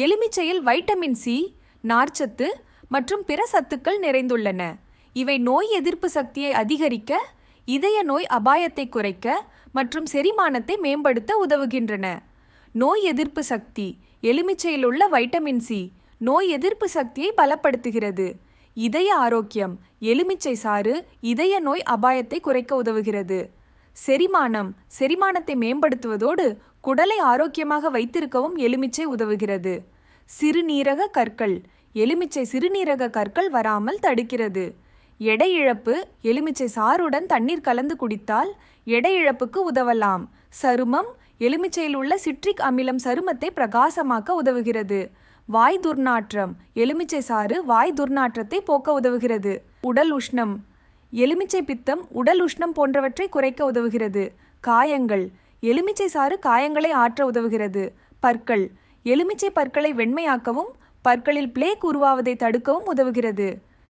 எலுமிச்சையில் vitamin C, நார்ச்சத்து மற்றும் பிற சத்துக்கள் நிறைந்துள்ளன. இவை நோய் எதிர்ப்பு சக்தியை அதிகரிக்க, இதய நோய் அபாயத்தை குறைக்க மற்றும் செரிமானத்தை மேம்படுத்த உதவுகின்றன. நோய் எதிர்ப்பு சக்தி. எலுமிச்சையில் உள்ள வைட்டமின் சி நோய் எதிர்ப்பு சக்தியை பலப்படுத்துகிறது. இதய ஆரோக்கியம். எலுமிச்சை சாறு இதய நோய் அபாயத்தை குறைக்க உதவுகிறது. செரிமானம். செரிமானத்தை மேம்படுத்துவதோடு குடலை ஆரோக்கியமாக வைத்திருக்கவும் எலுமிச்சை உதவுகிறது. சிறுநீரக கற்கள். எலுமிச்சை சிறுநீரக கற்கள் வராமல் தடுக்கிறது. எடை இழப்பு. எலுமிச்சை சாறுடன் தண்ணீர் கலந்து குடித்தால் எடை இழப்புக்கு உதவலாம். சருமம். எலுமிச்சையில் உள்ள சிட்ரிக் அமிலம் சருமத்தை பிரகாசமாக்க உதவுகிறது. வாய் துர்நாற்றம். எலுமிச்சை சாறு வாய் துர்நாற்றத்தை போக்க உதவுகிறது. உடல் உஷ்ணம். எலுமிச்சை பித்தம், உடல் உஷ்ணம் போன்றவற்றை குறைக்க உதவுகிறது. காயங்கள். எலுமிச்சை சாறு காயங்களை ஆற்ற உதவுகிறது. பற்கள். எலுமிச்சை பற்களை வெண்மையாக்கவும் பற்களில் பிளேக் உருவாவதை தடுக்கவும் உதவுகிறது.